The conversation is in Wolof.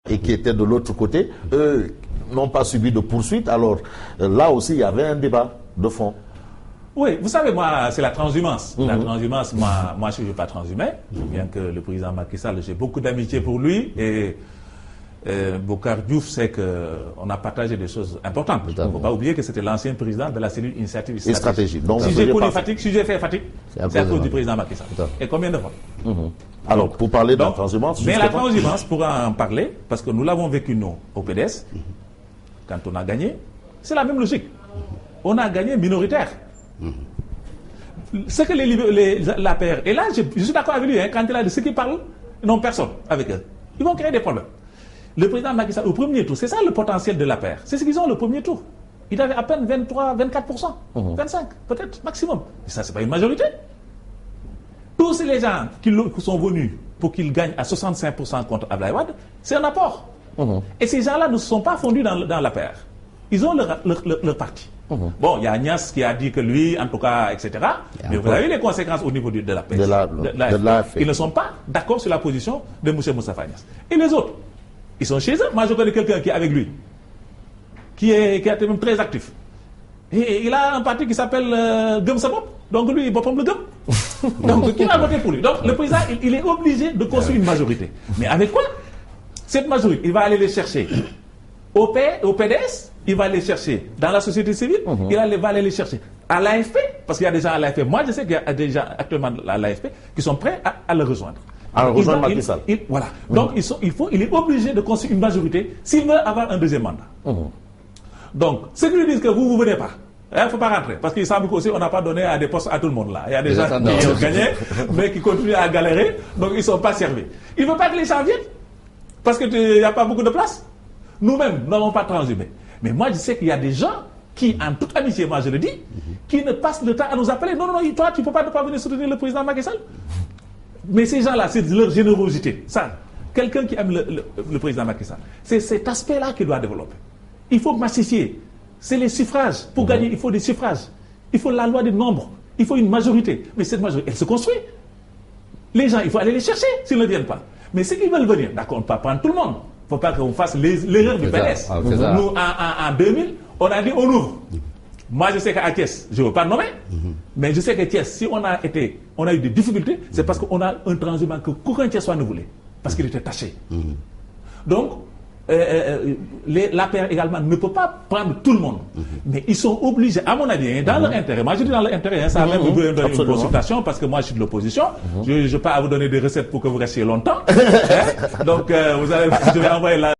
et qui étaient de l'autre côté, eux n'ont pas subi de poursuite. Alors là aussi, il y avait un débat de fond. Oui, vous savez, moi, c'est la transhumance. La transhumance, moi, je ne veux pas transhumer, bien que le président Macky Sall, j'ai beaucoup d'amitié pour lui, et Bokar Diouf sait qu'on a partagé des choses importantes. Il ne faut pas oublier que c'était l'ancien président de la cellule initiative et stratégie. Donc, si j'ai connu Fatick, si j'ai fait Fatick, c'est à cause du président Macky Sall. Et combien de fois? Alors, pour parler de la transhumance... Mais la transhumance, pour en parler, parce que nous l'avons vécu, nous, au PDS, quand on a gagné, c'est la même logique. On a gagné minoritaire. Ce que l'APR, et là je suis d'accord avec lui, hein, quand il a dit ceux qui parlent n'ont personne avec eux, ils vont créer des problèmes. Le président Macky Sall au premier tour, c'est ça le potentiel de l'APR, c'est ce qu'ils ont le premier tour. Il avait à peine 23, 24%, 25 peut-être maximum. Et ça, c'est pas une majorité. Tous les gens qui sont venus pour qu'ils gagnent à 65% contre Abdoulaye Wade, c'est un apport. Et ces gens-là ne se sont pas fondus dans l'APR. Ils ont leur parti. Bon, il y a Agnès qui a dit que lui, en tout cas, etc. Mais vous avez les conséquences au niveau de la PS. De l'AFP. Ils ne sont pas d'accord sur la position de M. Moustapha Agnès. Et les autres, ils sont chez eux. Moi, je connais quelqu'un qui est avec lui, qui est même très actif. Et il a un parti qui s'appelle Gum Sabop. Donc lui, il va prendre le Gum. Donc, qui va voter pour lui? Donc, le président, il est obligé de construire une majorité. Mais avec quoi? Cette majorité, il va aller les chercher au PDS, il va les chercher dans la société civile, il va aller les chercher à l'AFP, parce qu'il y a des gens à l'AFP. Moi, je sais qu'il y a des gens actuellement à l'AFP qui sont prêts à le rejoindre. À rejoindre Macky Sall. Voilà. Donc, il est obligé de construire une majorité s'il veut avoir un deuxième mandat. Donc, ceux qui lui disent que vous ne venez pas, il ne faut pas rentrer, parce qu'il semble qu'aussi on n'a pas donné à des postes à tout le monde là. Il y a des gens qui ont gagné, mais qui continuent à galérer, donc ils ne sont pas servis. Il ne veut pas que les gens viennent, parce qu'il n'y a pas beaucoup de place. Nous-mêmes, nous n'avons pas transhumé. Mais moi, je sais qu'il y a des gens qui, en toute amitié, moi je le dis, qui ne passent le temps à nous appeler. Non, toi, tu ne peux pas venir soutenir le président Macky Sall. Mais ces gens-là, c'est de leur générosité. Ça, quelqu'un qui aime le président Macky Sall, c'est cet aspect-là qu'il doit développer. Il faut massifier. C'est les suffrages. Pour gagner, il faut des suffrages. Il faut la loi des nombres. Il faut une majorité. Mais cette majorité, elle se construit. Les gens, il faut aller les chercher s'ils ne viennent pas. Mais ceux qui veulent venir, d'accord, on ne peut pas prendre tout le monde. Il ne faut pas qu'on fasse l'erreur du PDS. Nous, en 2000, on a dit on ouvre. Moi, je sais qu'à Thiès, je ne veux pas nommer, mais je sais qu'à Thiès, si on a eu des difficultés, c'est parce qu'on a un transhumant que qu'aucun Thiessois ne voulait, parce qu'il était taché. Donc, l'APR également ne peut pas prendre tout le monde. Mais ils sont obligés, à mon avis, dans leur intérêt. Moi, je dis dans leur intérêt, ça a même besoin d'une consultation, parce que moi, je suis de l'opposition. Je n'ai pas à vous donner des recettes pour que vous restiez longtemps. Donc, je vais envoyer la...